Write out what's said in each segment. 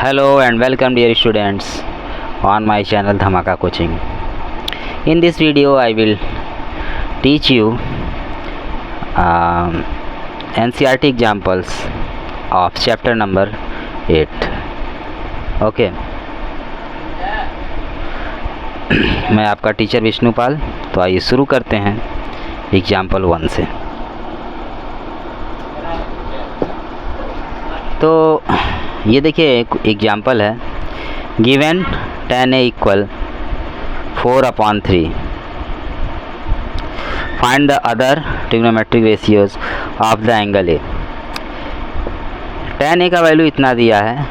Hello and welcome dear students on my channel Dhamaka Coaching. In this video I will teach you NCERT examples of chapter number 8. Okay. मैं आपका teacher Vishnupal. तो आइए शुरू करते हैं example 1 से। तो ये देखिए एक एग्जाम्पल है, given tan a equal 4/3, find the other trigonometric ratios of the angle A. tan a का वैल्यू इतना दिया है,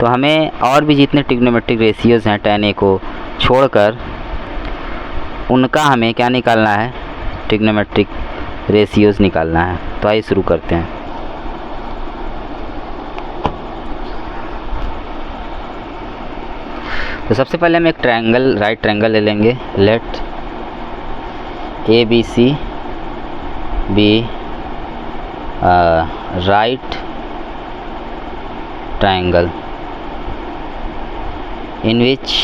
तो हमें और भी जितने ट्रिग्नोमेट्रिक रेशियोज हैं tan a को छोड़कर उनका हमें क्या निकालना है, ट्रिग्नोमेट्रिक रेशियोज निकालना है। तो आइए शुरू करते हैं। तो सबसे पहले हम एक ट्रायंगल, राइट ट्रायंगल ले लेंगे। Let A B C B right triangle in which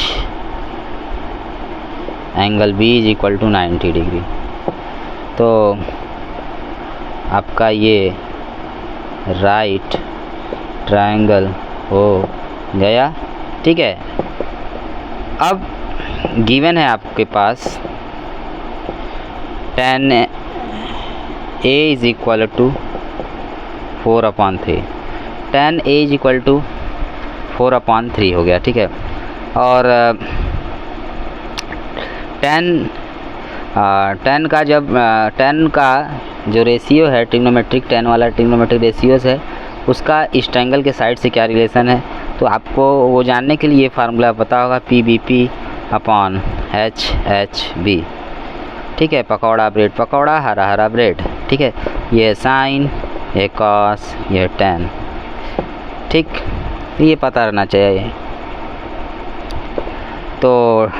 angle B is equal to 90 degree. तो आपका ये राइट ट्रायंगल हो गया, ठीक है। अब गिवन है आपके पास tan a is equal to 4/3, tan a is equal to 4/3 हो गया, ठीक है। और tan का जब tan का जो रेशियो है ट्रिग्नोमेट्रिक, tan वाला ट्रिग्नोमेट्रिक रेशियोज है, उसका इस ट्रायंगल के साइड से क्या रिलेशन है। तो आपको वो जानने के लिए ये फार्मूला पता होगा, PBP/HHB, ठीक है। पकौड़ा ब्रेड पकौड़ा, हरा हरा ब्रेड, ठीक है। ये साइन, ये कॉस, ये tan, ठीक, ये पता रहना चाहिए। तो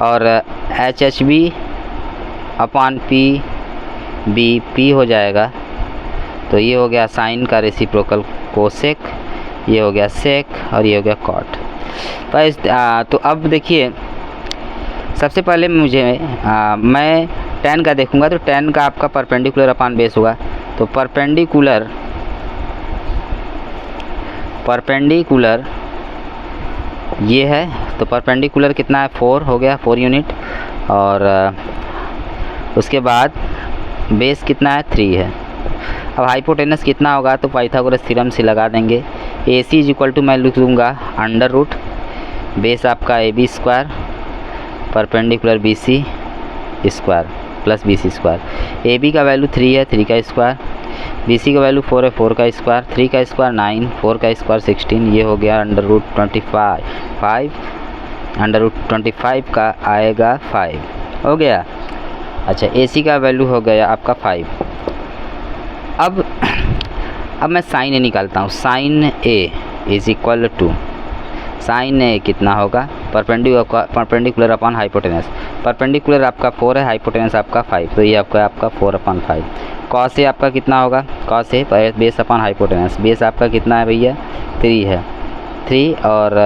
और HHB/PBP हो जाएगा। तो ये हो गया साइन का रेसिप्रोकल कोसेक, ये हो गया सेक, और ये हो गया कॉट। तो अब देखिए, सबसे पहले मुझे मैं tan का देखूंगा। तो tan का आपका परपेंडिकुलर अपान बेस होगा। तो परपेंडिकुलर ये है, तो परपेंडिकुलर कितना है, 4 हो गया, 4 यूनिट। और उसके बाद बेस कितना है, 3 है। अब हाइपोटेनस कितना होगा, तो पाइथागोरस थ्योरम से लगा देंगे। AC इज इक्वल टू मैं लिख दूँगा अंडर रूट बेस आपका AB square perpendicular BC square plus BC square. AB का वैल्यू 3 है, 3 का स्क्वायर। BC का वैल्यू 4 है, 4 का स्क्वायर। 3 का स्क्वायर 9, 4 का स्क्वायर 16। ये हो गया अंडर रूट 25, अंडर रूट 25 का आएगा 5, हो गया। अच्छा, AC का वैल्यू हो गया आपका 5। अब मैं साइन ए निकालता हूँ। Sine A is equal to, sine A कितना होगा, परपेंडिकुलर अपॉन हाइपोटेनस। परपेंडिकुलर आपका 4 है, हाइपोटेनस आपका 5, तो ये आपका 4/5। कॉस ए आपका कितना होगा, cos A base upon hypotenuse, base आपका कितना है भैया, 3 है, 3, और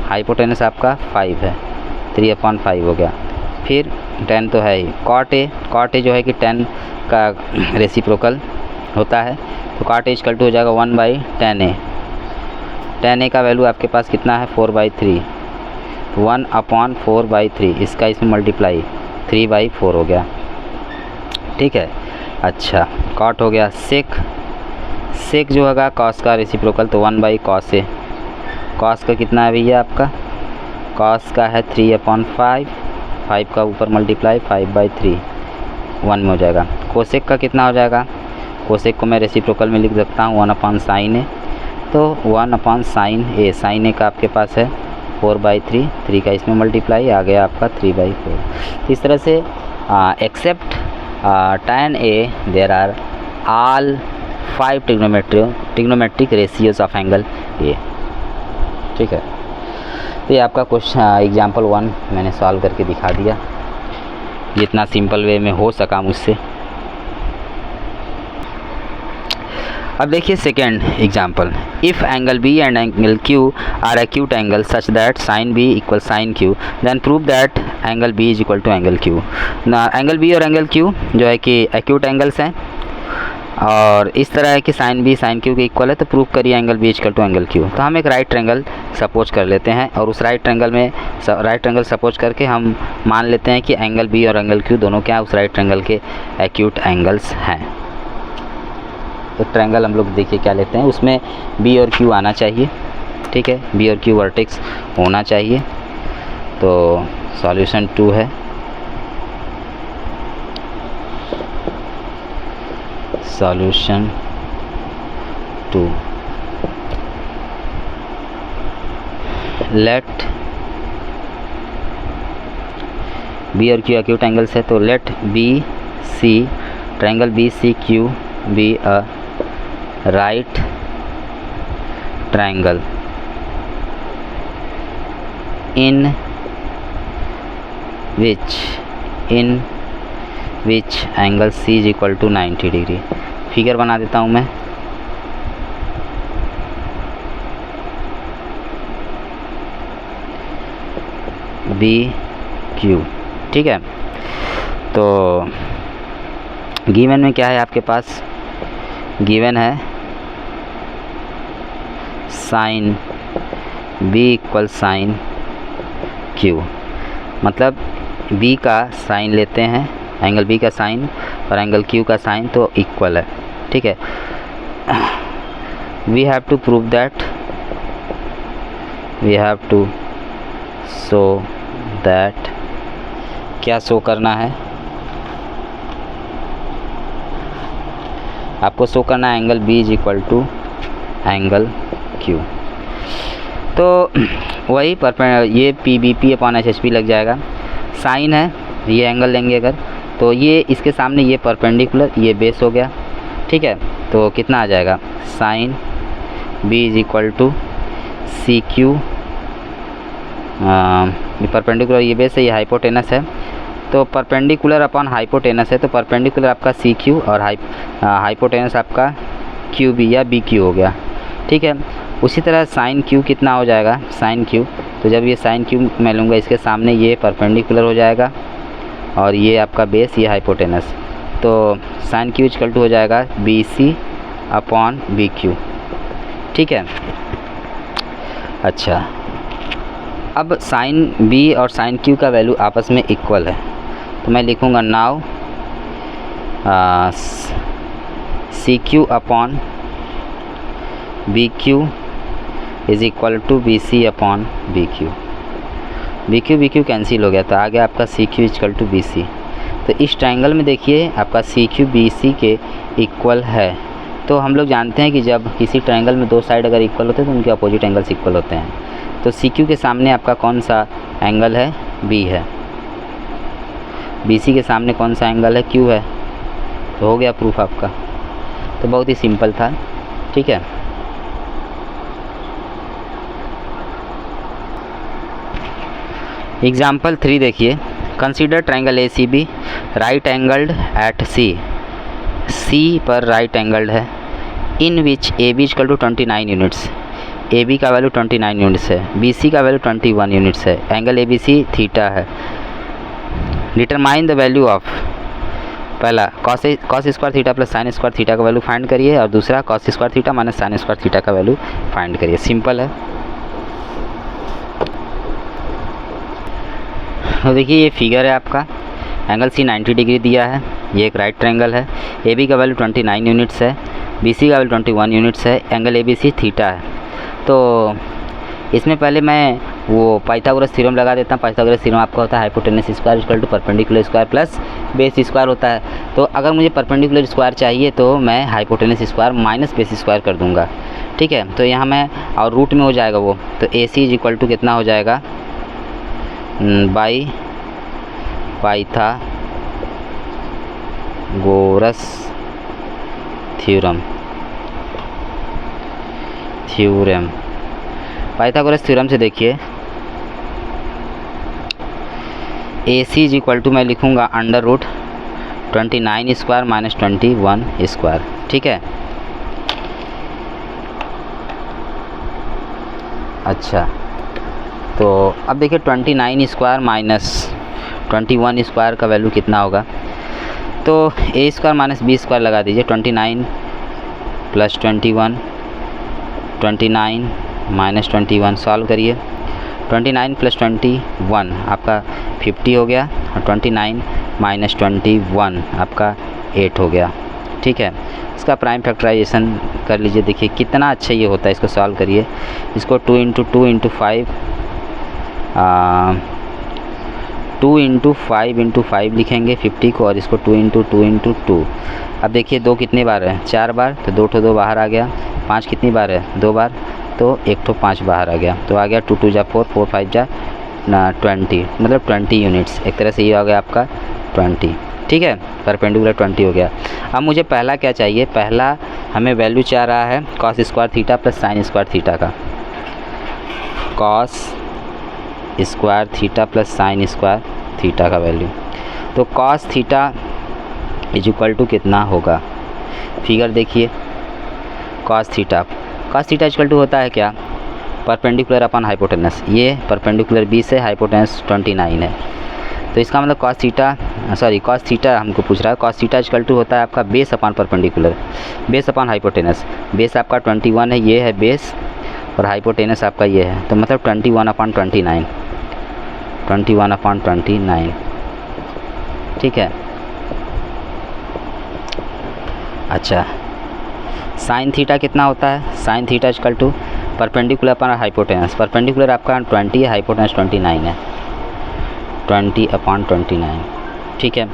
हाइपोटेनस आपका 5 है, 3/5 हो गया। फिर tan तो है ही। कॉट ए जो है कि tan का रेसिप्रोकल होता है, तो कॉट ए इक्वल टू हो जाएगा 1/tan a। tan a का वैल्यू आपके पास कितना है, 4/3, 1/4/3, इसका इसमें मल्टीप्लाई 3/4 हो गया, ठीक है। अच्छा, कॉट हो गया। सेक जो होगा कॉस का रेसिप्रोकल, तो 1/cos a। कॉस का कितना है भैया आपका, कॉस का है 3/5, 5 का ऊपर मल्टीप्लाई 5/3, 1 में हो जाएगा। कोसेक का कितना हो जाएगा, कोसेक को मैं रेसिप्रोकल में लिख सकता हूँ 1/sin a। तो 1/sin a, sin a का आपके पास है 4/3, 3 का इसमें मल्टीप्लाई आ गया आपका 3/4। इस तरह से except tan a there are all 5 trigonometric ratios of angle a, ठीक है। तो ये आपका क्वेश्चन एग्जाम्पल 1 मैंने सॉल्व करके दिखा दिया, जितना सिंपल वे में हो सका मुझसे। अब देखिए second example, if angle B and angle Q are acute angle such that sine B equal sine Q then prove that angle B is equal to angle Q. ना एंगल बी और angle Q जो है कि acute angles हैं और इस तरह है कि साइन बी साइन क्यू के इक्वल है, तो प्रूव करिए angle B equal to angle Q. तो हम एक राइट ट्रायंगल सपोज कर लेते हैं और उस राइट ट्रायंगल सपोज करके हम मान लेते हैं कि एंगल बी और एंगल क्यू दोनों क्या उस राइट ट्रायंगल के एक्यूट एंगल्स हैं। एक ट्रायंगल हम लोग देखिए क्या लेते हैं, उसमें बी और क्यू आना चाहिए, ठीक है, बी और क्यू वर्टेक्स होना चाहिए। तो सॉल्यूशन 2 है, सॉल्यूशन 2, लेट बी और क्यू एक्यूट एंगल्स है, तो let B C triangle B C Q be a right triangle in which angle C is equal to 90 degree. Figure बना देता हूँ मैं, बी क्यू, ठीक है। तो गिवन में क्या है आपके पास, गिवन है sine B equal sine Q, मतलब बी का साइन लेते हैं, एंगल बी का साइन और एंगल क्यू का साइन तो इक्वल है, ठीक है। We have to prove that, we have to show that, क्या शो करना है आपको, शो करना है angle B is equal to angle Q. तो वही ये P B P upon H H P लग जाएगा। साइन है, ये एंगल लेंगे अगर, तो ये इसके सामने ये परपेंडिकुलर, ये बेस हो गया, ठीक है। तो कितना आ जाएगा, sine B is equal to C Q, perpendicular ये बेस है, ये हाइपोटेनस है, तो परपेंडिकुलर अपॉन हाइपोटेनस है, तो परपेंडिकुलर आपका सी क्यू और हाइपोटेनस आपका क्यू बी या बी क्यू हो गया, ठीक है। उसी तरह साइन क्यू कितना हो जाएगा, साइन क्यू, तो जब ये साइन क्यू मैं लूँगा इसके सामने ये परपेंडिकुलर हो जाएगा और ये आपका बेस, ये हाइपोटेनस, तो साइन क्यू इक्वल टू हो जाएगा B C upon B Q, ठीक है। अच्छा, अब साइन बी और साइन क्यू का वैल्यू आपस में इक्वल है, तो मैं लिखूँगा now C Q upon B Q is equal to B C upon B Q cancel हो गया, तो आ गया आपका C Q equal to B C. तो इस ट्रायंगल में देखिए आपका सी क्यू बी सी के इक्वल है। तो हम लोग जानते हैं कि जब किसी ट्रायंगल में दो साइड अगर इक्वल होते हैं तो उनके अपोजिट एंगल्स इक्वल होते हैं। तो सी क्यू के सामने आपका कौन सा एंगल है, बी है, बी सी के सामने कौन सा एंगल है, क्यू है, तो हो गया प्रूफ आपका। तो बहुत ही सिंपल था, ठीक है। एग्जाम्पल 3 देखिए, consider triangle A C B right angled at C, C पर राइट एंगल्ड है, in which A B equal to 29 units, A B का वैल्यू 29 यूनिट्स है, बी सी का वैल्यू 21 यूनिट्स है, angle A B C theta है। Determine the value of, पहला cos square theta plus sine square theta का value find करिए और दूसरा cos square theta minus sine square theta का वैल्यू फाइंड करिए। सिंपल है। तो देखिए ये फिगर है आपका, एंगल सी 90 डिग्री दिया है, ये एक राइट ट्रायंगल है, ए बी का वैल्यू 29 यूनिट्स है, बी सी का वैल्यू 21 यूनिट्स है, angle A B C theta है। तो इसमें पहले मैं वो पाइथागोरस थ्योरम लगा देता हूँ। पाइथागोरस थ्योरम आपका होता है hypotenuse square equal to perpendicular square plus base square होता है। तो अगर मुझे परपेंडिकुलर स्क्वायर चाहिए तो मैं hypotenuse square minus base square कर दूंगा, ठीक है। तो यहाँ मैं और रूट में हो जाएगा वो, तो A C is equal to कितना हो जाएगा, by Pythagoras theorem, Pythagoras theorem से देखिए A C is equal to मैं लिखूँगा under root 29 square minus 21 square, ठीक है। अच्छा, तो अब देखिए 29 स्क्वायर माइनस 21 स्क्वायर का वैल्यू कितना होगा। तो A square minus B square लगा दीजिए। 29 प्लस 21, 29 माइनस 21 सॉल्व करिए। 29 प्लस 21 आपका 50 हो गया और 29 माइनस 21 आपका 8 हो गया। ठीक है, इसका प्राइम फैक्टराइजेशन कर लीजिए। देखिए कितना अच्छा ये होता है, इसको सॉल्व करिए। इसको 2 इंटू 2 इंटू 5 2 इंटू 5 इंटू 5 लिखेंगे 50 को, और इसको 2 इंटू 2 इंटू 2। अब देखिए 2 कितनी बार है, 4 बार, तो 2 ठो 2 बाहर आ गया। 5 कितनी बार है, 2 बार, तो 1 ठो 5 बाहर आ गया। तो आ गया 2 2 जा 4, 4 5 जा 20, मतलब 20 यूनिट्स। एक तरह से ये आ गया आपका 20। ठीक है, परपेंडिकुलर 20 हो गया। अब मुझे पहला क्या चाहिए, पहला हमें वैल्यू चाह रहा है cos square theta plus sine square theta का। Cos square theta plus sine square theta का वैल्यू। तो cos theta is equal to कितना होगा, फिगर देखिए। Cos theta is equal to होता है क्या, परपेंडिकुलर अपन हाइपोटेनस। ये परपेंडिकुलर बी से हाइपोटेनस 29 है, तो इसका मतलब कॉस थीटा हमको पूछ रहा है। Cos theta is equal to होता है आपका base upon perpendicular, base upon hypotenuse. Base आपका 21 है, ये है बेस, और हाइपोटेनस आपका ये है, तो मतलब 21/29, 21/29। ठीक है, अच्छा साइन थीटा कितना होता है, sine theta equal to perpendicular upon hypotenuse. Perpendicular आपका 20 है, हाइपोटेनस 29 है, 20/29। ठीक है,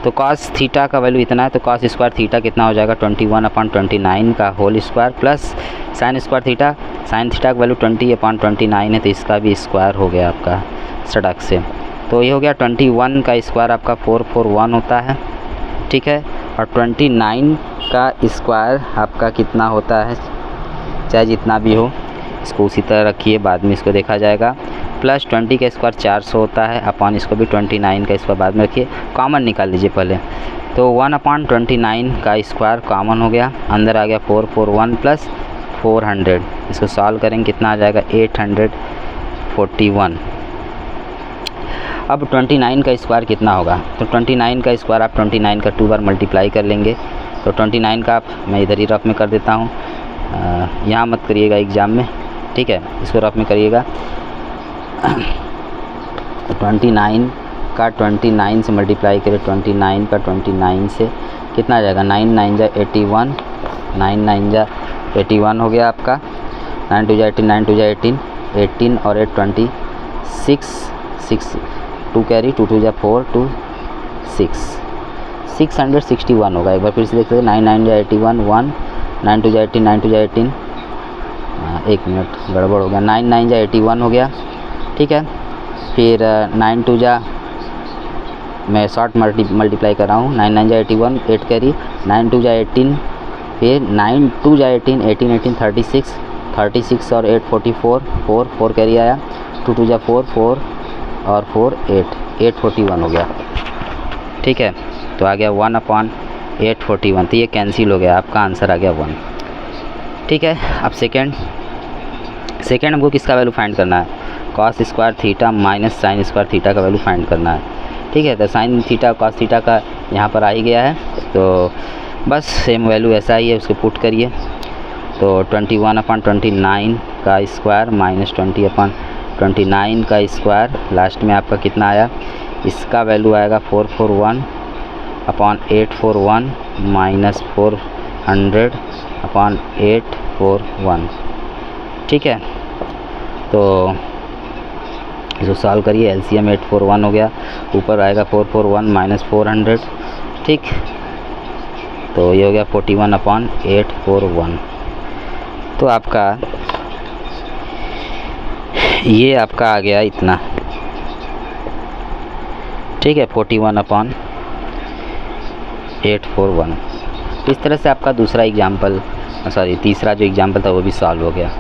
तो कॉस थीटा का वैल्यू इतना है, तो कॉस स्क्वायर थीटा कितना हो जाएगा 21/29 का whole square plus sine square theta. Sine theta का वैल्यू 20/29 है, तो इसका भी स्क्वायर हो गया आपका सड़क से। तो ये हो गया 21 का स्क्वायर आपका 441 होता है। ठीक है, और 29 का स्क्वायर आपका कितना होता है, चाहे जितना भी हो इसको उसी तरह रखिए, बाद में इसको देखा जाएगा। प्लस 20 का स्क्वायर 400 होता है, अपॉन इसको भी 29 का स्क्वायर बाद में रखिए। कॉमन निकाल लीजिए पहले, तो 1/29 का स्क्वायर कॉमन हो गया, अंदर आ गया 441 प्लस 400। इसको सॉल्व करेंगे कितना आ जाएगा 841। अब 29 का स्क्वायर कितना होगा, तो 29 का स्क्वायर आप 29 का 2 बार मल्टीप्लाई कर लेंगे। तो 29 का आप, मैं इधर ही रफ में कर देता हूँ, यहाँ मत करिएगा एग्ज़ाम में। ठीक है, इसको रफ में करिएगा। 29 का 29 से मल्टीप्लाई करें, 29 का 29 से कितना आ जाएगा, 9 9 जा 81, 9 9 जा 81 हो गया आपका। 9 2 जा 18, 9 2 जा 18, 18 और 8 26, 6 2 कैरी, 2 2 जा 4, 2 6, 661 होगा। एक बार फिर से देखते हैं, 9 9 जा 81, 1, 9 2 जा 18, 9 2 जा 18, एक मिनट गड़बड़ हो गया, 9 9 जा 81 हो गया। ठीक है, फिर 9 2 जा, मैं शॉर्ट मल्टीप्लाई कर रहा हूँ, 9 9 जा 81, 8 कैरी, 9 2 जा 18, फिर 9 2 जा 18, 18 18 36, 36 और 8 44, 4 4 कैरी आया, 2 2 जा 4, 4 और 4 8, 841 हो गया। ठीक है, तो आ गया 1/841, तो ये कैंसिल हो गया, आपका आंसर आ गया 1। ठीक है, अब सेकेंड हमको किसका वैल्यू फाइंड करना है, cos square theta minus sine square theta का वैल्यू फाइंड करना है। ठीक है, तो साइन थीटा कॉस थीटा का यहाँ पर आ ही गया है, तो बस सेम वैल्यू ऐसा ही है, उसको पुट करिए। तो 21/29 का स्क्वायर माइनस 20/29 का स्क्वायर, लास्ट में आपका कितना आया, इसका वैल्यू आएगा 441/841 माइनस 400/841। ठीक है, तो इसको सॉल्व करिए, एलसीएम 841 हो गया, ऊपर आएगा 441 माइनस 400। ठीक, तो ये हो गया 41/841। तो आपका ये आपका आ गया इतना। ठीक है, 41/841। इस तरह से आपका दूसरा एग्जाम्पल, तीसरा जो एग्जाम्पल था वो भी सॉल्व हो गया।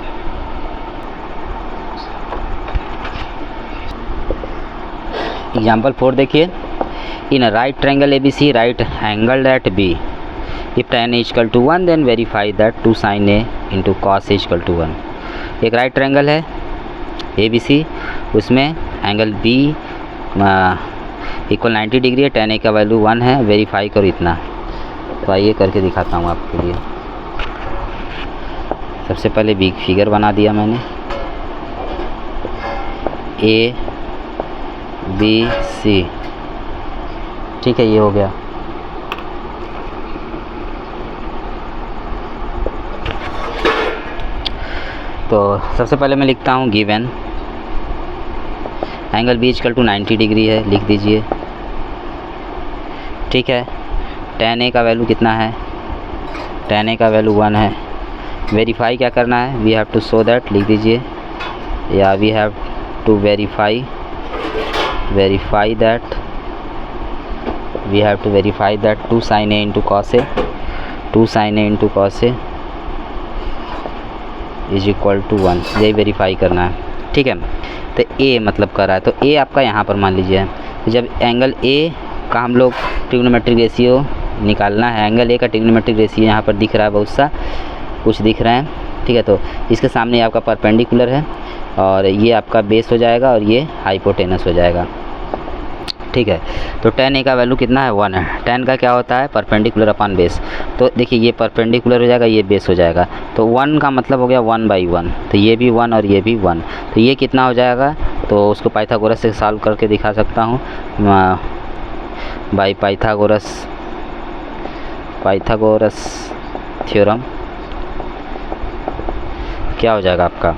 एग्जाम्पल 4 देखिए, in a right triangle ABC, right angle at B, if tan is equal to 1 then verify that 2 sin A into cos A is equal to 1। एक राइट ट्रायंगल है, ABC, उसमें angle B equal 90 degree है, tan A का value 1 है, verify करो इतना। तो आइए करके दिखाता हूँ आपके लिए। सबसे पहले बिग फिगर बना दिया मैंने, ABC, ठीक है, ये हो गया। तो सबसे पहले मैं लिखता हूँ given angle B equal to 90 degree है, लिख दीजिए, ठीक है। tan A का वैल्यू कितना है, tan A का वैल्यू 1 है। वेरीफाई क्या करना है, we have to show that, लिख दीजिए, या we have to verify that, we have to verify that 2 sin A into cos A, 2 sin A into cos A is equal to 1, यही verify करना है, ठीक है। तो A मतलब कर रहा है, तो A आपका यहाँ पर मान लीजिए, तो जब एंगल A का हम लोग ट्रिग्नोमेट्रिक रेशियो निकालना है, एंगल A का ट्रिग्नोमेट्रिक रेशियो यहाँ पर दिख रहा है, बहुत सा कुछ दिख रहा है, ठीक है। तो इसके सामने आपका परपेंडिकुलर है और ये आपका बेस हो जाएगा और ये हाइपोटेनस हो जाएगा, ठीक है। तो tan A का वैल्यू कितना है, 1 है। tan का क्या होता है, परपेंडिकुलर अपॉन बेस। तो देखिए ये परपेंडिकुलर हो जाएगा, ये बेस हो जाएगा, तो 1 का मतलब हो गया 1/1, तो ये भी 1 और ये भी 1, तो ये कितना हो जाएगा, तो उसको पाइथागोरस से सॉल्व करके दिखा सकता हूँ बाय पाइथागोरस थ्योरम। क्या हो जाएगा आपका,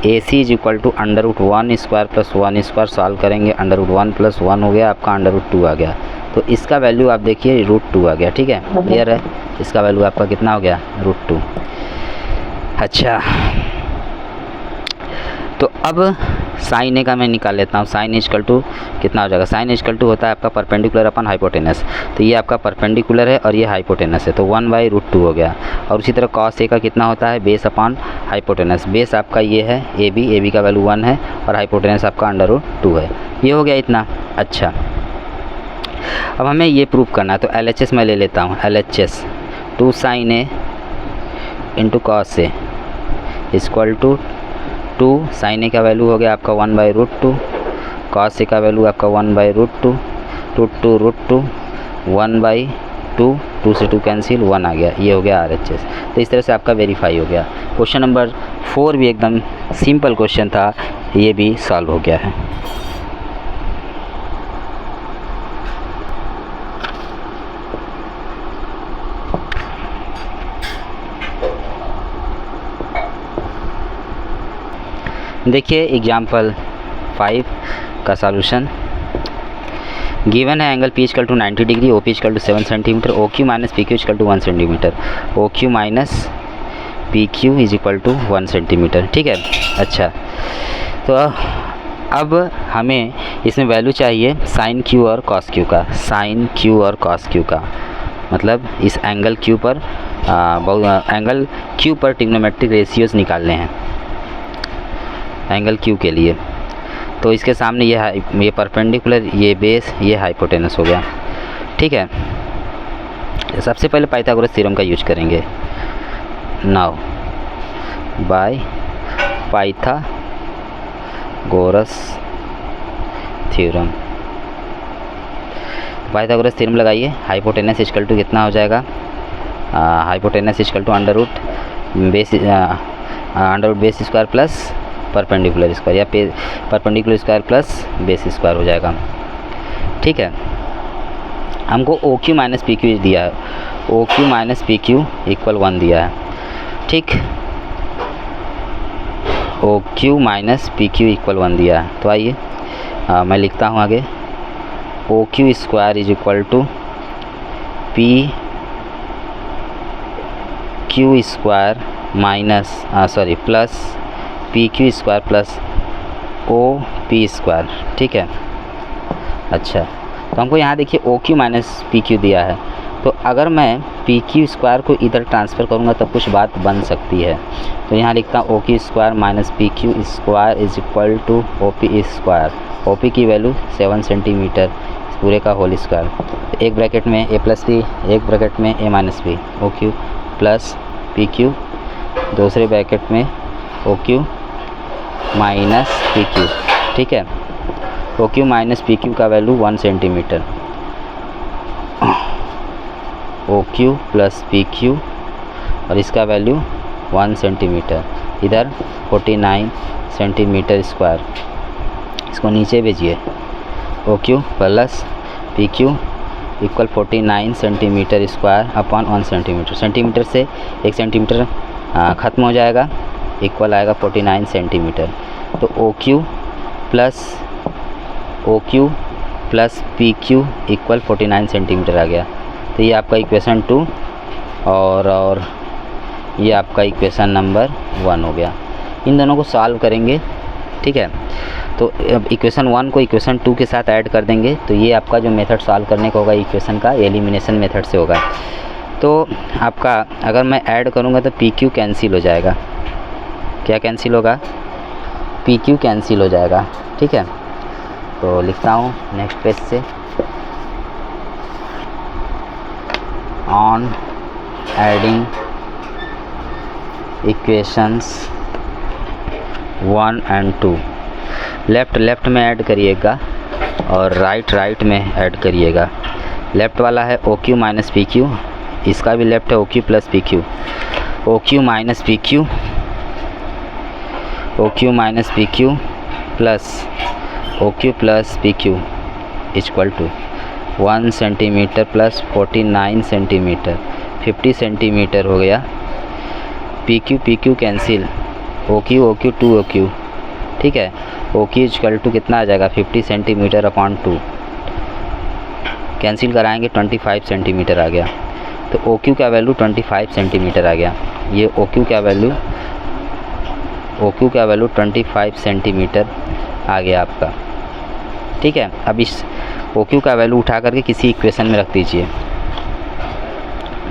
AC is equal to √1² plus 1² solve करेंगे, √1 प्लस 1 हो गया आपका, √2 आ गया। तो इसका वैल्यू आप देखिए √2 आ गया, ठीक है, क्लियर है। इसका वैल्यू आपका कितना हो गया, √2। अच्छा, तो अब sin A का मैं निकाल लेता हूँ। sin A इक्वल टू कितना हो जाएगा, sin A इक्वल टू होता है आपका परपेंडिकुलर अपन हाइपोटेनस, तो ये आपका परपेंडिकुलर है और ये हाइपोटेनस है, तो 1/√2 हो गया। और उसी तरह cos A का कितना होता है, बेस अपॉन हाइपोटेनस, बेस आपका ये है AB का वैल्यू 1 है और हाइपोटेनस आपका √2 है, ये हो गया इतना। अच्छा, अब हमें ये प्रूव करना है, तो LHS मैं ले लेता हूँ, LHS 2 sin A into cos A equal to 2 sin A का वैल्यू हो गया आपका 1/√2, cos A का वैल्यू आपका 1/√2, √2 1/2, 2 से 2 कैंसिल, 1 आ गया, ये हो गया RHS। तो इस तरह से आपका वेरीफाई हो गया। क्वेश्चन नंबर 4 भी एकदम सिंपल क्वेश्चन था, ये भी सॉल्व हो गया है। देखिए एग्जाम्पल 5 का सॉल्यूशन। गिवन है angle P equal to 90 degree, OP equal to 7 centimetre, OQ minus PQ equal to 1 centimetre, OQ minus PQ is equal to 1 centimetre, ठीक है। अच्छा, तो अब हमें इसमें वैल्यू चाहिए साइन Q और कॉस Q का, साइन Q और कॉस Q का, मतलब इस एंगल Q पर एंगल Q पर ट्रिग्नोमेट्रिक रेशियोज निकालने हैं एंगल Q के लिए। तो इसके सामने ये परपेंडिकुलर, ये बेस, ये हाइपोटेनस हो गया, ठीक है। सबसे पहले पाइथागोरस थ्योरम का यूज करेंगे। Now by Pythagoras theorem, Pythagoras theorem लगाइए। हाइपोटेनस इक्वल टू कितना हो जाएगा, hypotenuse equal to under root base square plus perpendicular square, या perpendicular square plus base square हो जाएगा, ठीक है। हमको OQ माइनस PQ दिया है, OQ माइनस PQ इक्वल 1 दिया है, ठीक। OQ माइनस PQ इक्वल 1 दिया है। तो आइए मैं लिखता हूँ आगे, OQ square is equal to PQ square minus plus PQ square plus OP square, ठीक है। अच्छा, तो हमको यहाँ देखिए OQ माइनस PQ दिया है, तो अगर मैं PQ स्क्वायर को इधर ट्रांसफ़र करूँगा तब कुछ बात बन सकती है। तो यहाँ लिखता हूँ OQ square minus PQ square is equal to OP square. OP की वैल्यू 7 सेंटीमीटर, पूरे का होल स्क्वायर। एक ब्रैकेट में A प्लस B, एक ब्रैकेट में A minus B, OQ plus PQ, दूसरे ब्रैकेट में OQ माइनस पी क्यू, ठीक है। O Q minus P Q का value 1 centimetre, O Q plus P Q और इसका वैल्यू 1 सेंटीमीटर, इधर 49 सेंटीमीटर स्क्वायर। इसको नीचे भेजिए, O Q plus P Q equal 49 centimetre square upon 1 centimetre. Centimetre से 1 सेंटीमीटर ख़त्म हो जाएगा, इक्वल आएगा 49 सेंटीमीटर। तो O Q plus P Q equal 49 centimetre आ गया। तो ये आपका इक्वेशन 2 और ये आपका इक्वेशन नंबर 1 हो गया। इन दोनों को सॉल्व करेंगे, ठीक है। तो अब इक्वेशन 1 को इक्वेशन 2 के साथ ऐड कर देंगे, तो ये आपका जो मेथड सॉल्व करने का होगा इक्वेशन का एलिमिनेशन मेथड से होगा। तो आपका अगर मैं ऐड करूँगा तो पी क्यू कैंसिल हो जाएगा। क्या कैंसिल होगा? पी क्यू कैंसिल हो जाएगा, ठीक है। तो लिखता हूँ नेक्स्ट पेज से, on adding equations 1 and 2, left में ऐड करिएगा और राइट में ऐड करिएगा। लेफ़्ट वाला है O Q minus P Q, इसका भी लेफ़्ट है O Q plus P Q, O Q minus P Q, O Q minus P Q plus O Q plus P Q equal to 1 centimetre plus 49 centimetre, 50 centimetre हो गया। P Q cancel, O Q 2 O Q, ठीक है। O Q equal to कितना आ जाएगा? 50 centimetre upon 2, cancel कराएंगे 25 centimetre आ गया। तो ओ क्यू का वैल्यू 25 सेंटीमीटर आ गया। ये ओ क्यू का वैल्यू 25 सेंटीमीटर आ गया आपका, ठीक है। अब इस ओ क्यू का वैल्यू उठा करके किसी इक्वेशन में रख दीजिए।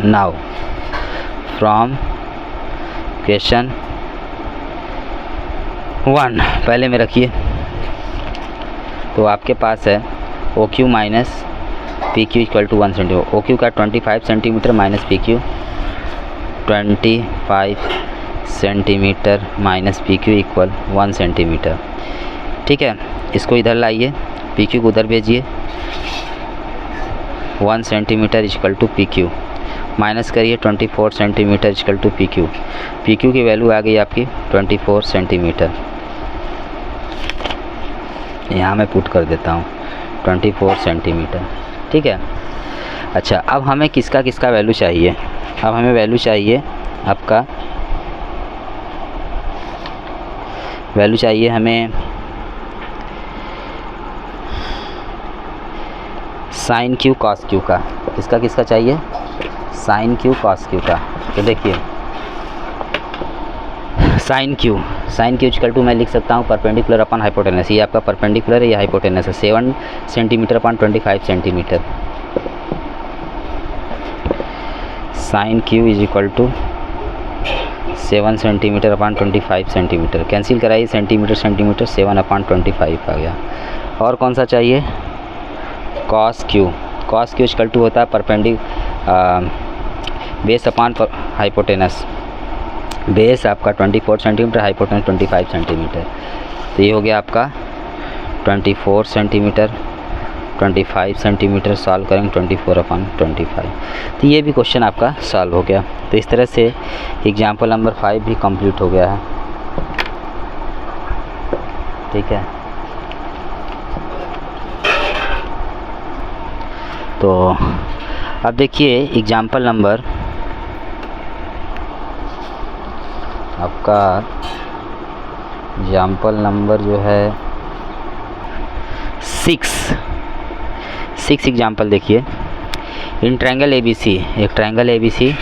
नाउ फ्रॉम क्वेश्चन 1 पहले में रखिए, तो आपके पास है O Q minus P Q equal to 1 centimetre. O Q का 25 centimetre minus P Q 25 centimetre minus P Q equal 1 centimetre, ठीक है। इसको इधर लाइए, पी क्यू को उधर भेजिए, 1 centimetre equal to P Q, minus करिए 24 centimetre equal to P Q. P Q की वैल्यू आ गई आपकी 24 सेंटीमीटर, यहाँ मैं पुट कर देता हूँ 24 सेंटीमीटर, ठीक है। अच्छा, अब हमें किसका वैल्यू चाहिए? अब हमें वैल्यू चाहिए, आपका वैल्यू चाहिए हमें साइन क्यू कॉस क्यू का। किसका चाहिए? साइन क्यू कॉस क्यू का। तो देखिए साइन क्यू इक्वल टू मैं लिख सकता हूँ परपेंडिकुलर अपॉन हाइपोटेनस। ये आपका परपेंडिकुलर है, ये हाइपोटेनस है, 7 centimetre upon 25 centimetre. Sine Q is equal to 7 centimetre upon 25 centimetre. Cancel कराइए सेंटीमीटर 7 अपॉन 25 आ गया। और कौन सा चाहिए? कॉस क्यू इक्वल टू होता है बेस अपॉन हाइपोटेनस। बेस आपका 24 सेंटीमीटर, हाइपोटेनस 25 सेंटीमीटर। तो ये हो गया आपका 24 सेंटीमीटर, 25 सेंटीमीटर सॉल्व करेंगे 24 अपॉन 25। तो ये भी क्वेश्चन आपका सॉल्व हो गया। तो इस तरह से एग्जाम्पल नंबर 5 भी कंप्लीट हो गया है, ठीक है। तो अब देखिए एग्जाम्पल नंबर आपका, एग्जाम्पल नंबर जो है 6 एग्जाम्पल देखिए। इन ट्रायंगल ABC, एक triangle ABC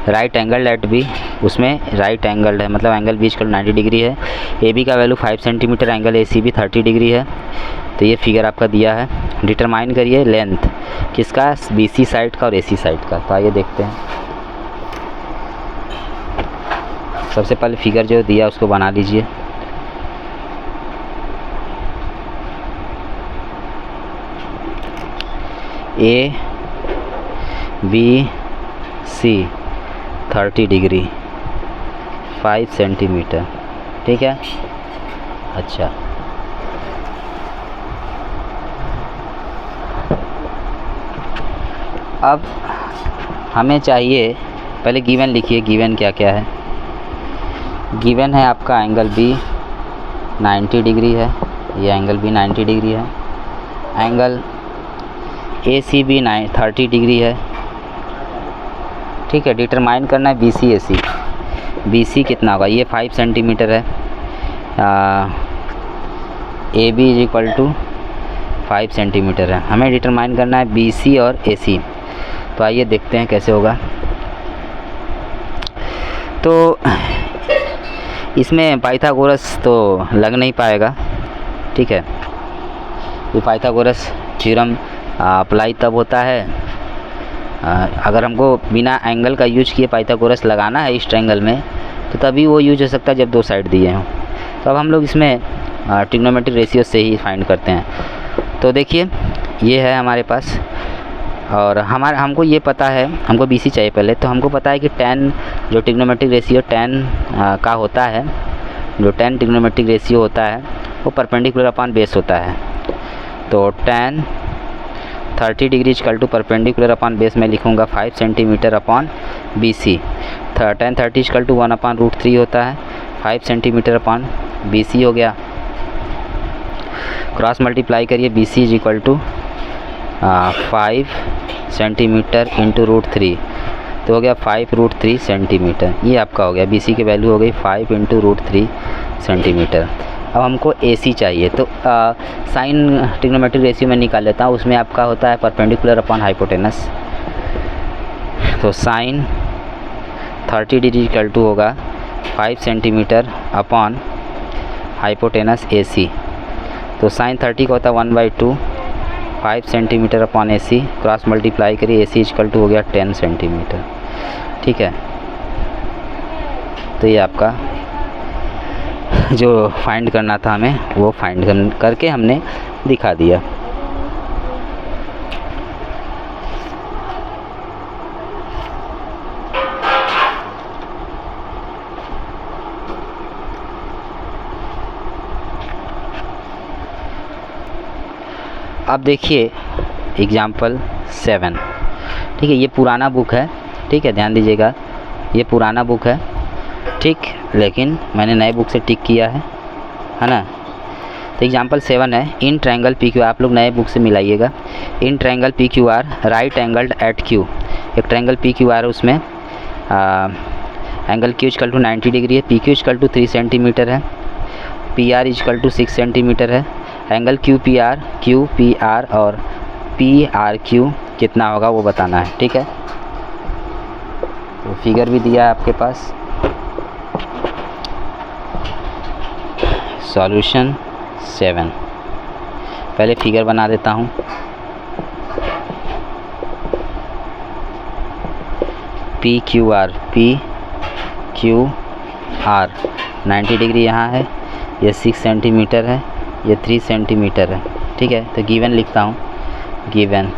right angle at B, उसमें राइट एंगल है, मतलब एंगल बी इक्वल 90 डिग्री है। AB का value 5 centimetre, angle ACB 30 degree है। तो ये फिगर आपका दिया है। डिटरमाइन करिए लेंथ किसका? BC साइड का और AC साइड का। तो आइए देखते हैं। सबसे पहले फिगर जो दिया उसको बना लीजिए। ABC 30 डिग्री 5 सेंटीमीटर, ठीक है। अच्छा, अब हमें चाहिए, पहले गिवन लिखिए, गिवन क्या क्या है। गिवन है आपका एंगल बी 90 डिग्री है, ये एंगल बी 90 डिग्री है। Angle A C B 30 degree है। ठीक है, डिटरमाइन करना है बी सी ए सी। बी सी कितना होगा, ये 5 सेंटीमीटर है। A B is equal to 5 centimetre है। हमें डिटरमाइन करना है बी सी और ए सी। तो आइए देखते हैं कैसे होगा। तो इसमें पाइथागोरस तो लग नहीं पाएगा। ठीक है, ये पाइथागोरस थ्योरम अप्लाई तब होता है अगर हमको बिना एंगल का यूज किए पाइथागोरस लगाना है इस ट्रायंगल में, तो तभी वो यूज हो सकता है जब दो साइड दिए हों। तो अब हम लोग इसमें ट्रिग्नोमेट्रिक रेशियो से ही फाइंड करते हैं। तो देखिए, ये है हमारे पास, और हमको ये पता है, हमको बी सी चाहिए पहले। तो हमको पता है कि tan जो ट्रिग्नोमेट्रिक रेशियो tan का होता है, जो tan ट्रिग्नोमेट्रिक रेशियो होता है वो परपेंडिकुलर अपॉन बेस होता है। तो tan 30 degree equal to perpendicular upon base में लिखूँगा 5 centimetre upon B C. tan 30 equal to 1/√3 होता है, 5 सेंटीमीटर अपॉन बी सी हो गया। क्रॉस मल्टीप्लाई करिए, B C is equal to 5 centimetre into √3, तो हो गया 5√3 सेंटीमीटर। ये आपका हो गया, बी सी की वैल्यू हो गई 5 इंटू √3 सेंटीमीटर। अब हमको ए सी चाहिए, तो साइन ट्रिग्नोमेट्रिक रेशियो में निकाल लेता हूँ। उसमें आपका होता है परपेंडिकुलर अपॉन हाइपोटेनस। तो साइन 30 डिग्री इक्वल टू होगा 5 सेंटीमीटर अपॉन हाइपोटेनस ए सी। तो साइन 30 का होता है 1/2, 5 सेंटीमीटर अपॉन ए सी। क्रॉस मल्टीप्लाई करिए, ए सी इक्वल टू हो गया 10 सेंटीमीटर। ठीक है, तो ये आपका जो फाइंड करना था हमें, वो फाइंड करके हमने दिखा दिया। अब देखिए एग्जाम्पल 7। ठीक है, ये पुराना बुक है। ठीक है, ध्यान दीजिएगा, ये पुराना बुक है। ठीक, लेकिन मैंने नए बुक से टिक किया है ना। तो एग्जाम्पल 7 है, इन ट्रायंगल पी क्यू, आप लोग नए बुक से मिलाइएगा। In triangle P Q R right angled at Q. एक ट्रायंगल पी क्यू आर है, उसमें angle Q equal to 90 degree है, P Q equal to 3 centimetre है, P R equal to 6 centimetre है। एंगल क्यू पी आर और P R Q कितना होगा वो बताना है। ठीक है, तो फिगर भी दिया है आपके पास। सॉल्यूशन 7, पहले फिगर बना देता हूँ। पी क्यू आर 90 डिग्री यहाँ है, ये 6 सेंटीमीटर है, ये 3 सेंटीमीटर है। ठीक है, तो गिवन लिखता हूँ। Given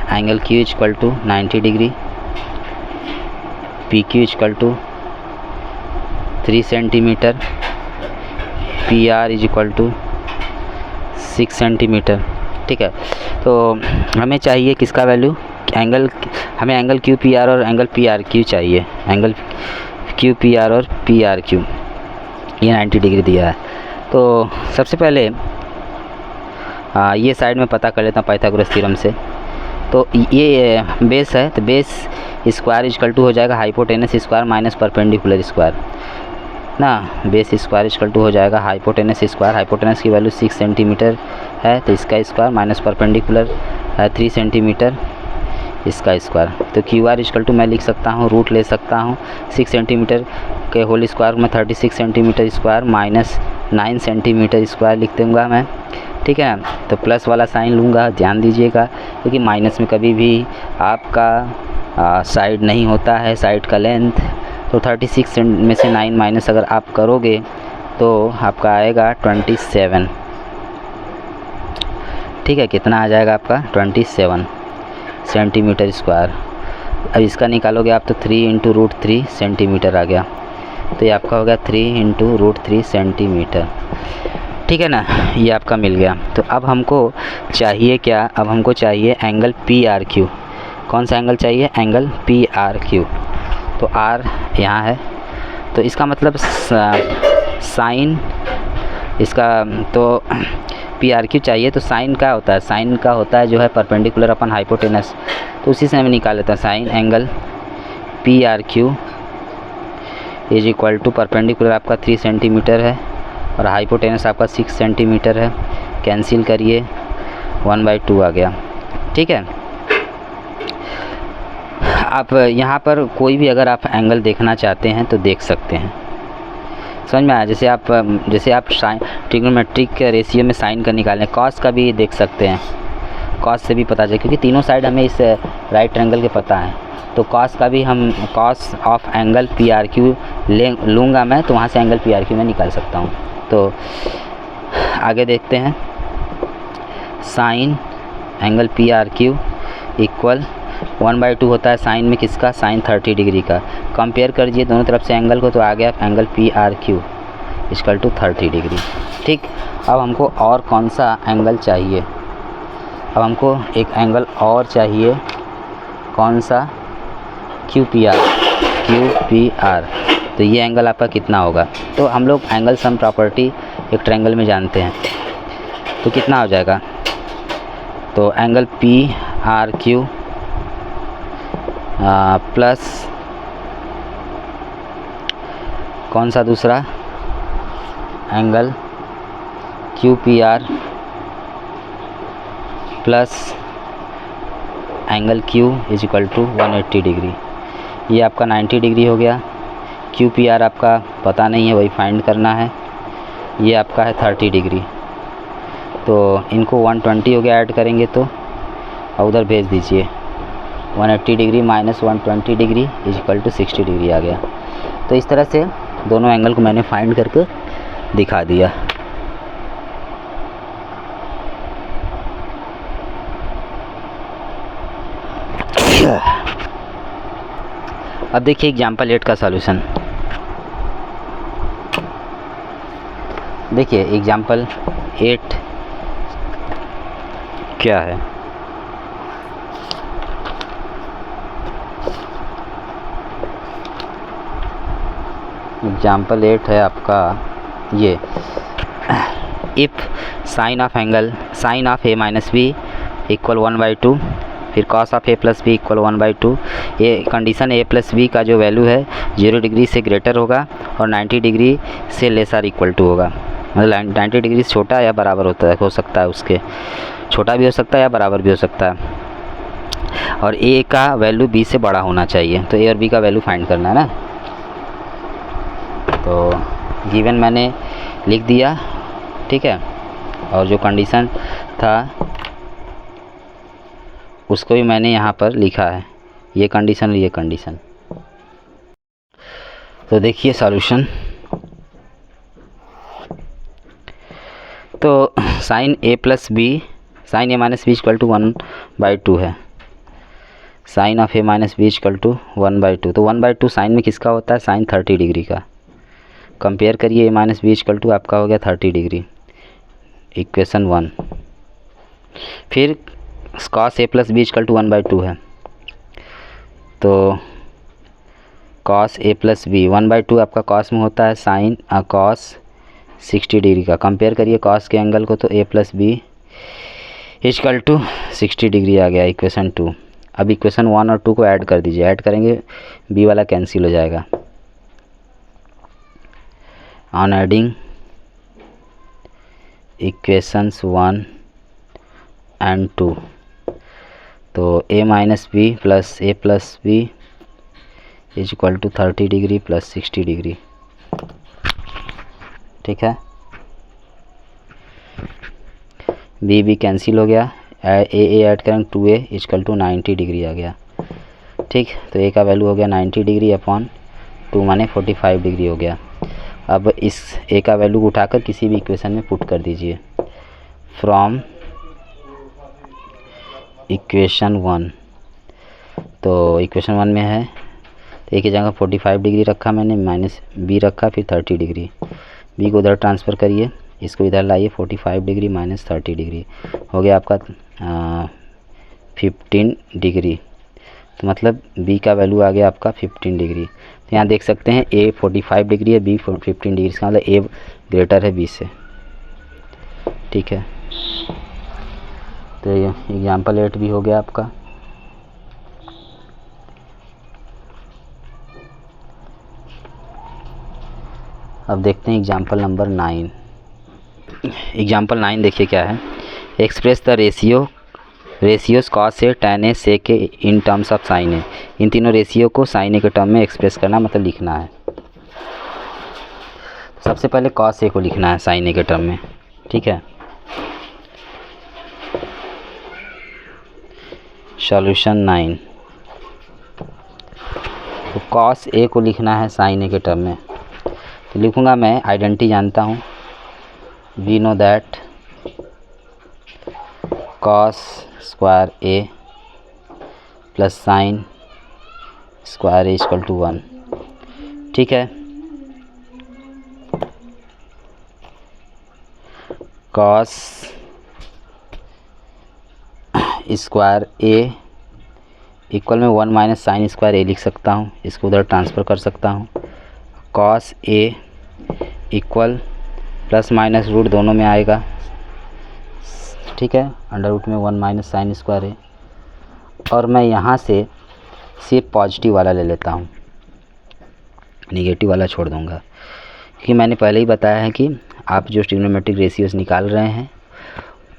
angle Q equal to 90 degree, P Q equal to 3 centimetre, P R is equal to 6 centimetre. ठीक है, तो हमें चाहिए किसका वैल्यू, हमें एंगल क्यू पी आर और एंगल पी आर क्यू चाहिए। एंगल क्यू पी आर और पी आर क्यू, ये 90 डिग्री दिया है। तो सबसे पहले ये साइड में पता कर लेता हूँ पाइथागोरस थ्योरम से। तो ये बेस है, तो बेस स्क्वायर इक्वल टू हो जाएगा hypotenuse square minus perpendicular square ना। बेस स्क्वायर इक्वल टू हो जाएगा हाइपोटेनस स्क्वायर। हाइपोटेनस की वैल्यू 6 सेंटीमीटर है, तो इसका स्क्वायर माइनस परपेंडिकुलर 3 सेंटीमीटर, इसका स्क्वायर। तो क्यू आर इक्वल टू मैं लिख सकता हूँ, रूट ले सकता हूँ 6 सेंटीमीटर के होल स्क्वायर में 36 centimetre square minus 9 centimetre square लिख दूँगा मैं। ठीक है ना, तो प्लस वाला साइन लूँगा, ध्यान दीजिएगा, क्योंकि माइनस में कभी भी आपका साइड नहीं होता है, साइड का लेंथ। तो 36 में से 9 माइनस अगर आप करोगे तो आपका आएगा 27। ठीक है, कितना आ जाएगा आपका 27 सेंटीमीटर स्क्वायर। अब इसका निकालोगे आप तो 3 इंटू √3 सेंटीमीटर आ गया। तो ये आपका हो गया 3 इंटू √3 सेंटीमीटर। ठीक है ना, ये आपका मिल गया। तो अब हमको चाहिए क्या, अब हमको चाहिए एंगल PRQ। कौन सा एंगल चाहिए, एंगल PRQ। तो R यहाँ है, तो इसका मतलब साइन इसका तो PRQ चाहिए। तो साइन का होता है, साइन का होता है जो है परपेंडिकुलर अपन हाइपोटेनस, तो उसी से हमें निकाल लेते हैं। Sine angle PRQ is equal to perpendicular आपका 3 सेंटीमीटर है और हाइपोटेनस आपका 6 सेंटीमीटर है। कैंसिल करिए, 1/2 आ गया। ठीक है, आप यहाँ पर कोई भी अगर आप एंगल देखना चाहते हैं तो देख सकते हैं, समझ में आया। जैसे आप साइन ट्रिग्नोमेट्रिक रेशियो में साइन का निकालें, कॉस का भी देख सकते हैं, कॉस से भी पता चले, क्योंकि तीनों साइड हमें इस राइट ट्रायंगल के पता है। तो कॉस का भी हम कॉस ऑफ एंगल PRQ लूँगा मैं, तो वहाँ से एंगल PRQ में निकाल सकता हूँ। तो आगे देखते हैं, साइन एंगल PRQ इक्वल 1/2 होता है साइन में किसका, साइन 30 डिग्री का। कंपेयर कर दीजिए दोनों तरफ से एंगल को, तो आ गया angle PRQ equal to 30 degree. ठीक, अब हमको और कौन सा एंगल चाहिए, अब हमको एक एंगल और चाहिए, कौन सा, QPR। तो ये एंगल आपका कितना होगा, तो हम लोग एंगल सम प्रॉपर्टी एक ट्रायंगल में जानते हैं, तो कितना हो जाएगा, तो एंगल PRQ प्लस कौन सा दूसरा angle QPR plus angle Q is equal to 180 degree. ये आपका 90 डिग्री हो गया। QPR आपका पता नहीं है, वही फाइंड करना है। ये आपका है 30 डिग्री, तो इनको 120 हो गया, ऐड करेंगे तो, और उधर भेज दीजिए। 180 degree minus 120 degree is equal to 60 degree आ गया। तो इस तरह से दोनों एंगल को मैंने फाइंड करके दिखा दिया। अब देखिए एग्जाम्पल 8 का सॉल्यूशन। देखिए एग्जाम्पल 8 क्या है, एग्जाम्पल 8 है आपका ये, if sine of angle sine of A minus B equal 1/2, फिर cos of A plus B equal 1/2। ये कंडीशन A प्लस B का जो वैल्यू है 0 डिग्री से ग्रेटर होगा और 90 डिग्री से लेसर इक्वल टू होगा। मतलब 90 डिग्री से छोटा या बराबर होता है, हो सकता है, उसके छोटा भी हो सकता है या बराबर भी हो सकता है। और A का वैल्यू B से बड़ा होना चाहिए, तो A और B का वैल्यू फाइंड करना है ना। तो गिवन मैंने लिख दिया, ठीक है, और जो कंडीशन था उसको भी मैंने यहाँ पर लिखा है, ये कंडीशन और ये कंडीशन। तो देखिए सॉल्यूशन, तो sine A plus B sine A minus B equal to 1/2 है, sine of A minus B equal to 1/2। तो 1/2 साइन में किसका होता है, साइन 30 डिग्री का। कंपेयर करिए A minus B equal to आपका हो गया 30 डिग्री, इक्वेशन 1। फिर cos A plus B equal to 1/2 है, तो कॉस A प्लस B 1/2 आपका कॉस में होता है साइन कॉस 60 डिग्री का। कंपेयर करिए कॉस के एंगल को, तो A plus B equal to 60 degree आ गया, इक्वेशन 2। अब इक्वेशन 1 और 2 को ऐड कर दीजिए, ऐड करेंगे B वाला कैंसिल हो जाएगा। ऑन एडिंग इक्वेशंस 1 एंड 2, तो A minus B plus A plus B is equal to 30 degree plus 60 degree, ठीक है। B कैंसिल हो गया, A ऐड करेंगे 2A इक्वल टू 90 डिग्री आ गया, ठीक। तो A का वैल्यू हो गया 90 डिग्री अपॉन 2 माने 45 डिग्री हो गया। अब इस A का वैल्यू उठाकर किसी भी इक्वेशन में पुट कर दीजिए। फ्रॉम इक्वेशन 1, तो इक्वेशन 1 में है तो ए की जगह 45 डिग्री रखा मैंने, माइनस बी रखा, फिर 30 डिग्री। बी को उधर ट्रांसफ़र करिए, इसको इधर लाइए, 45 डिग्री माइनस 30 डिग्री हो गया आपका 15 डिग्री। तो मतलब बी का वैल्यू आ गया आपका 15 डिग्री। तो यहाँ देख सकते हैं ए 45 डिग्री है, बी 15 डिग्री, इसका मतलब ए ग्रेटर है बी से। ठीक है, तो ये एग्जाम्पल 8 भी हो गया आपका। अब देखते हैं एग्जाम्पल नंबर 9। एग्जाम्पल 9 देखिए क्या है। Express the ratios cos A, tan A, sec A in terms of sin ए। इन तीनों रेशियो को sin ए के टर्म में एक्सप्रेस करना, मतलब लिखना है। सबसे पहले cos ए को लिखना है sin ए के टर्म में। ठीक है, सॉल्यूशन 9। तो cos ए को लिखना है sin ए के टर्म में। तो लिखूँगा मैं, आइडेंटिटी जानता हूँ, we know that cos square A plus sine square A equal to 1। ठीक है, cos स्क्वायर ए इक्वल में 1 माइनस साइन स्क्वायर ए लिख सकता हूँ, इसको उधर ट्रांसफ़र कर सकता हूँ। cos ए इक्वल प्लस माइनस रूट दोनों में आएगा। ठीक है, अंडर रूट में 1 माइनस साइन स्क्वायर है। और मैं यहाँ से सिर्फ पॉजिटिव वाला ले लेता हूँ, निगेटिव वाला छोड़ दूँगा, क्योंकि मैंने पहले ही बताया है कि आप जो ट्रिग्नोमेट्रिक रेशियोज निकाल रहे हैं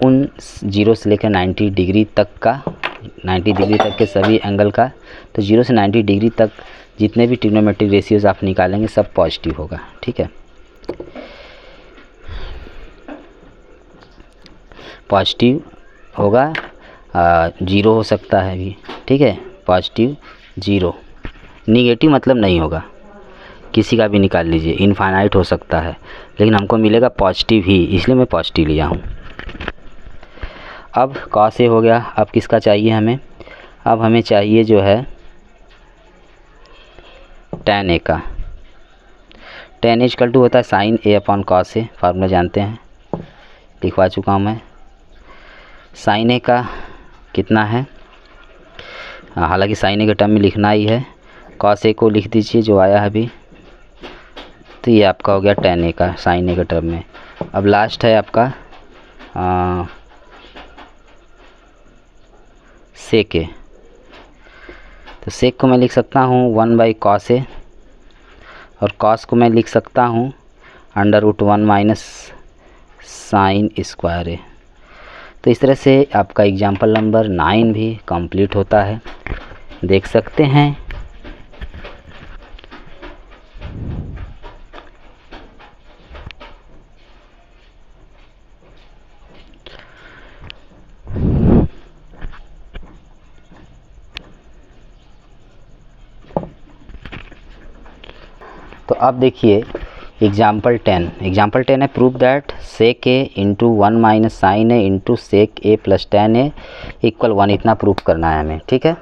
उन 0 से लेकर 90 डिग्री तक का, 90 डिग्री तक के सभी एंगल का, तो 0 से 90 डिग्री तक जितने भी ट्रिग्नोमेट्रिक रेशियोज आप निकालेंगे सब पॉजिटिव होगा। ठीक है, पॉजिटिव होगा, 0 हो सकता है भी। ठीक है, पॉजिटिव 0, निगेटिव मतलब नहीं होगा, किसी का भी निकाल लीजिए, इनफाइनाइट हो सकता है, लेकिन हमको मिलेगा पॉजिटिव ही, इसलिए मैं पॉजिटिव लिया हूँ। अब cos ए हो गया। अब किसका चाहिए हमें? अब हमें चाहिए जो है tan ए का। tan ए इक्वल टू होता है sin ए अपॉन cos ए, फार्मूला जानते हैं, लिखवा चुका हूँ मैं। sin ए का कितना है, हालांकि sin ए के टर्म में लिखना ही है, cos ए को लिख दीजिए जो आया है अभी। तो ये आपका हो गया tan ए का sin ए के टर्म में। अब लास्ट है आपका sec ए। तो sec को मैं लिख सकता हूँ 1/cos ए, और cos को मैं लिख सकता हूँ under root 1 minus sine square A. तो इस तरह से आपका एग्जाम्पल नंबर 9 भी कंप्लीट होता है, देख सकते हैं। तो अब देखिए एग्जाम्पल 10। एग्जाम्पल 10 है, prove that sec A into 1 minus sine A into sec A plus tan A equal 1। इतना प्रूफ करना है हमें। ठीक है,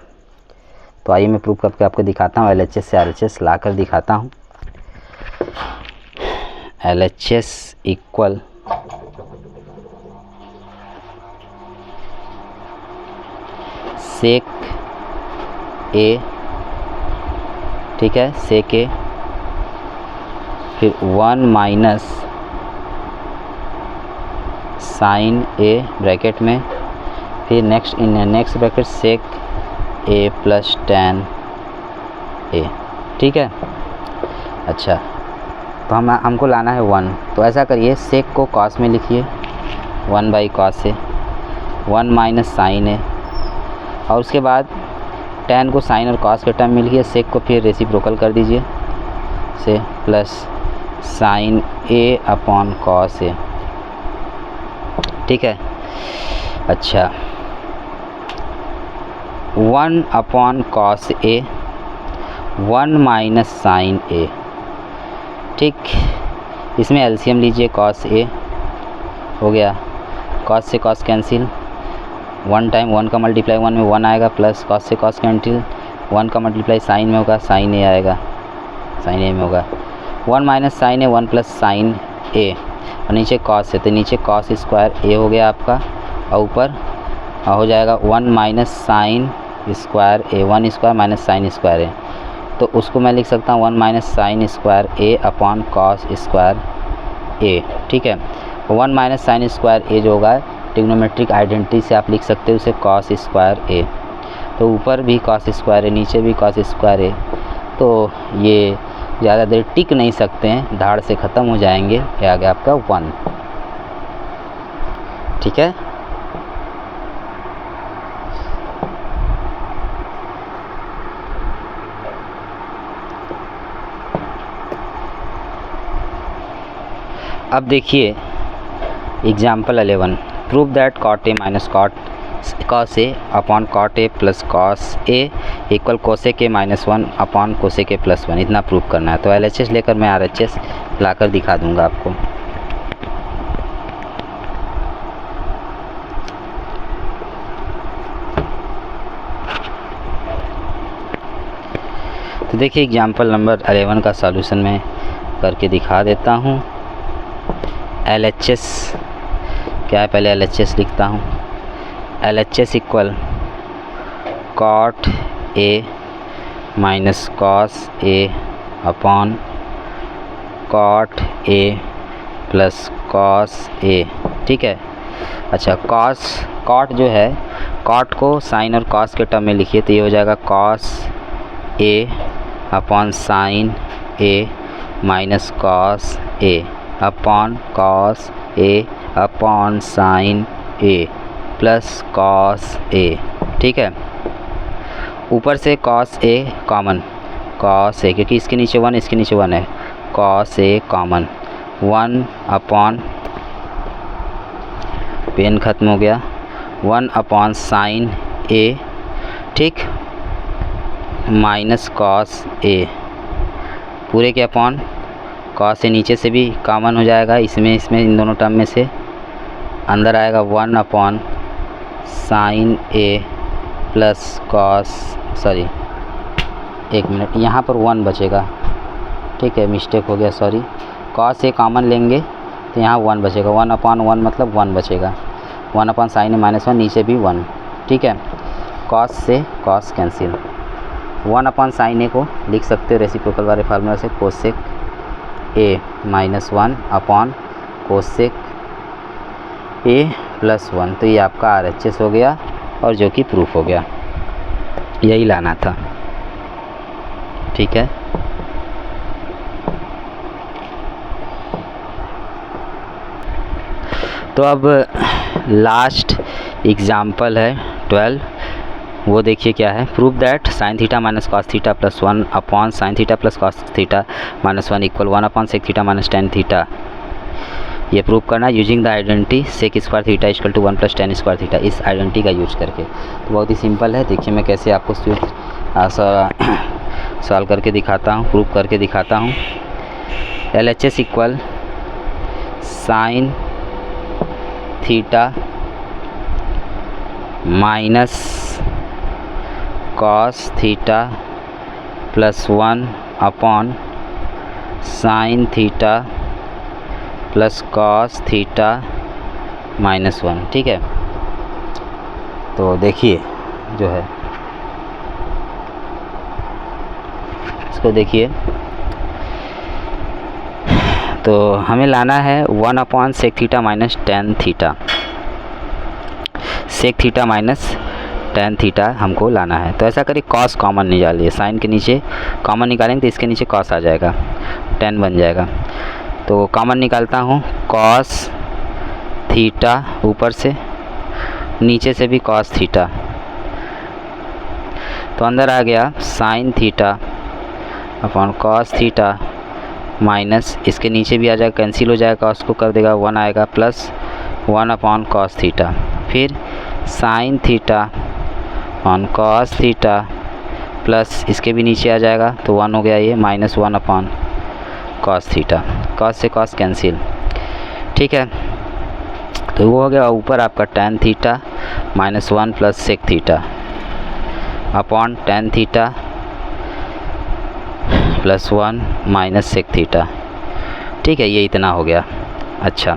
तो आइए मैं प्रूफ करके आपको दिखाता हूँ। LHS से RHS ला कर दिखाता हूँ। LHS इक्वल सेक ए, ठीक है, सेक ए, फिर 1 माइनस साइन ए ब्रैकेट में, फिर next bracket sec A plus tan ए। ठीक है, अच्छा, तो हमको लाना है 1। तो ऐसा करिए, सेक को cos में लिखिए 1/cos ए, 1 माइनस साइन ए, और उसके बाद tan को साइन और cos के टर्म में लिखिए, सेक को फिर रेसिप्रोकल कर दीजिए से प्लस साइन ए अपॉन cos ए। ठीक है, अच्छा, 1 अपॉन cos ए, 1 माइनस साइन ए। ठीक, इसमें एलसीएम लीजिए, cos ए हो गया, cos से cos कैंसिल, 1 टाइम 1 का मल्टीप्लाई 1 में 1 आएगा, प्लस cos से cos कैंसिल, 1 का मल्टीप्लाई साइन में होगा, साइन ए आएगा, साइन ए में होगा 1 माइनस साइन ए 1 प्लस साइन ए, और नीचे कॉस है तो नीचे कॉस स्क्वायर ए हो गया आपका, और ऊपर हो जाएगा 1 minus sine square A, 1 square minus sine square A, तो उसको मैं लिख सकता हूँ 1 माइनस साइन स्क्वायर ए अपॉन कॉस स्क्वायर ए। ठीक है, 1 माइनस साइन स्क्वायर ए जो होगा ट्रिग्नोमेट्रिक आइडेंटिटी से आप लिख सकते हो उसे कॉस स्क्वायर ए, तो ऊपर भी कॉस स्क्वायर ए नीचे भी कॉस स्क्वायर ए, तो ये ज़्यादा देर टिक नहीं सकते हैं, धाड़ से ख़त्म हो जाएंगे। ये आ गया आपका 1। ठीक है, अब देखिए example 11, prove that cot A minus cos A upon cot A plus cos A equal cosec A minus 1 upon cosec A plus 1, इतना प्रूव करना है। तो LHS लेकर मैं RHS लाकर दिखा दूंगा आपको। तो देखिए एग्जाम्पल नंबर 11 का सॉल्यूशन मैं करके दिखा देता हूँ। LHS क्या है, पहले LHS लिखता हूँ। LHS equal cot A minus cos A upon cot A plus cos A. ठीक है, अच्छा कॉट जो है, कॉट को साइन और कॉस के टर्म में लिखिए तो ये हो जाएगा cos A upon sine A minus cos A upon cos A upon sine A plus cos A. ठीक है, ऊपर से cos A common, cos A क्योंकि इसके नीचे 1 इसके नीचे 1 है, cos A common 1 upon, pen ख़त्म हो गया, 1 अपॉन साइन ए, ठीक, माइनस कॉस ए, पूरे के अपॉन कॉस ए नीचे से भी कॉमन हो जाएगा, इसमें इन दोनों टर्म में से अंदर आएगा 1 अपॉन साइन ए प्लस कॉस, सॉरी एक मिनट, यहाँ पर 1 बचेगा। ठीक है, मिस्टेक हो गया, सॉरी, कॉस ए कॉमन लेंगे तो यहाँ 1 बचेगा, 1 अपॉन 1 मतलब 1 बचेगा, 1 अपॉन साइन ए माइनस 1 नीचे भी 1। ठीक है, कॉस से कॉस कैंसिल, 1 अपॉन साइन ए को लिख सकते हो रेसिप्रोकल वाले फार्मूला से cosec A minus 1 upon cosec A plus 1, तो ये आपका RHS हो गया और जो कि प्रूफ हो गया, यही लाना था। ठीक है, तो अब लास्ट एग्जाम्पल है 12, वो देखिए क्या है। Prove that sine theta minus cos theta plus 1 upon sine theta plus cos theta minus 1 equal 1 upon sec theta minus tan theta. ये प्रूव करना using the identity sec square theta equal to 1 plus tan square theta, इस identity का use करके। तो बहुत ही simple है, देखिए मैं कैसे आपको सॉल्व करके दिखाता हूँ, प्रूव करके दिखाता हूँ। LHS equal sign theta minus cos theta plus 1 upon sine theta plus cos theta minus 1। ठीक है, तो देखिए जो है इसको देखिए, तो हमें लाना है 1 upon sec theta minus tan theta, sec theta minus tan theta हमको लाना है। तो ऐसा करिए कॉस कॉमन निकालिए, साइन के नीचे कॉमन निकालेंगे तो इसके नीचे कॉस आ जाएगा, टेन बन जाएगा। तो कॉमन निकालता हूँ, कॉस थीटा ऊपर से, नीचे से भी कॉस थीटा, तो अंदर आ गया sine theta upon cos theta minus, इसके नीचे भी आ जाएगा, कैंसिल हो जाएगा, कॉस को कर देगा 1 आएगा, प्लस 1 अपॉन कॉस थीटा, फिर sine theta upon cos theta plus इसके भी नीचे आ जाएगा तो 1 हो गया ये, minus 1 upon cos theta, cos से कॉस कैंसिल। ठीक है, तो वो हो गया, ऊपर आपका tan theta minus 1 plus sec theta, upon tan theta plus 1 minus sec theta. ठीक है, ये इतना हो गया। अच्छा,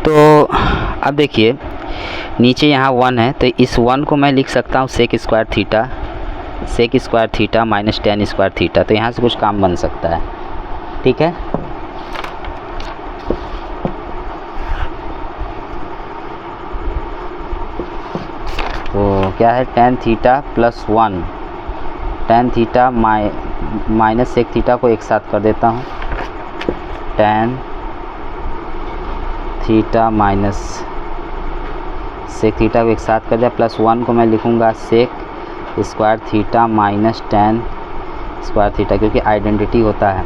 तो अब देखिए नीचे यहाँ 1 है, तो इस 1 को मैं लिख सकता हूँ sec square theta minus tan square theta. तो यहाँ से कुछ काम बन सकता है। ठीक है, तो क्या है, tan theta plus 1, tan theta minus sec theta को एक साथ कर देता हूँ, tan theta minus sec theta को एक साथ कर दिया, प्लस 1 को मैं लिखूँगा sec square theta minus tan square theta, क्योंकि आइडेंटिटी होता है।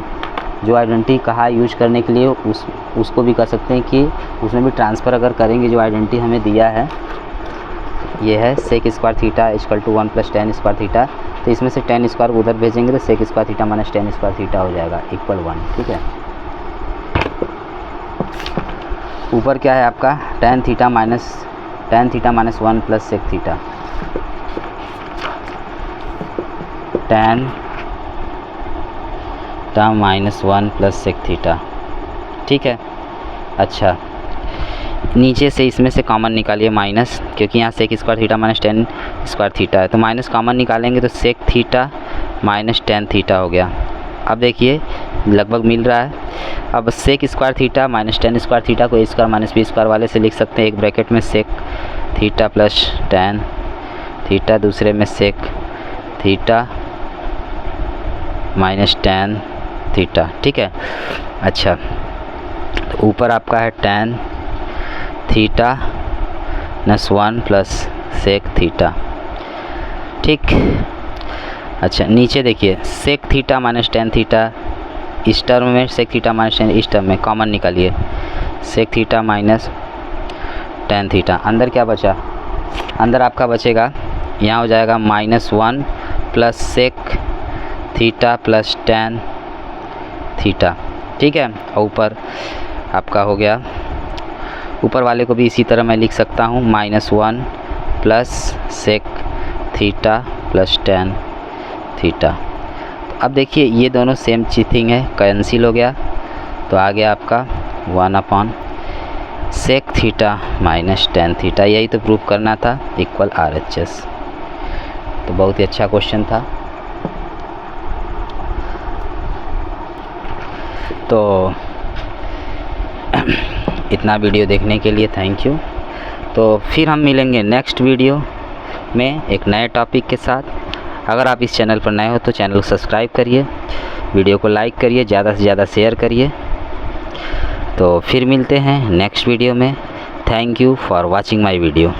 जो आइडेंटिटी कहाँ यूज करने के लिए उसको भी कर सकते हैं कि उसमें भी ट्रांसफ़र अगर करेंगे जो आइडेंटिटी हमें दिया है, ये है sec square theta equal to 1 plus tan square theta, तो इसमें से टेन स्क्वायर उधर भेजेंगे तो sec square theta minus tan square theta हो जाएगा इक्वल 1। ठीक है, ऊपर क्या है आपका, tan theta minus 1 plus sec theta, tan theta minus 1 plus sec theta. ठीक है, अच्छा नीचे से इसमें से कॉमन निकालिए माइनस, क्योंकि यहाँ sec square theta minus tan square theta है, तो माइनस कॉमन निकालेंगे तो sec theta minus tan theta हो गया। अब देखिए लगभग मिल रहा है। अब sec square theta minus tan square theta को A square minus B square वाले से लिख सकते हैं, एक ब्रैकेट में sec theta plus tan theta, दूसरे में sec theta minus tan theta. ठीक है, अच्छा तो ऊपर आपका है tan theta minus 1 plus sec theta. ठीक, अच्छा नीचे देखिए sec theta minus tan theta, इस टर्म में सेक थीटा माइनस टेन, इस टर्म में कॉमन निकालिए sec theta minus tan theta. अंदर क्या बचा, अंदर आपका बचेगा, यहाँ हो जाएगा minus 1 plus sec theta plus tan theta. ठीक है, और ऊपर आपका हो गया, ऊपर वाले को भी इसी तरह मैं लिख सकता हूँ, minus 1 plus sec theta plus tan theta. तो अब देखिए ये दोनों सेम थिंग है, कैंसिल हो गया, तो आ गया आपका 1 upon sec theta minus tan theta. यही तो प्रूफ करना था, इक्वल RHS। तो बहुत ही अच्छा क्वेश्चन था। तो इतना वीडियो देखने के लिए थैंक यू। तो फिर हम मिलेंगे नेक्स्ट वीडियो में एक नए टॉपिक के साथ। अगर आप इस चैनल पर नए हो तो चैनल को सब्सक्राइब करिए, वीडियो को लाइक करिए, ज़्यादा से ज़्यादा शेयर करिए। तो फिर मिलते हैं नेक्स्ट वीडियो में। Thank you for watching my video.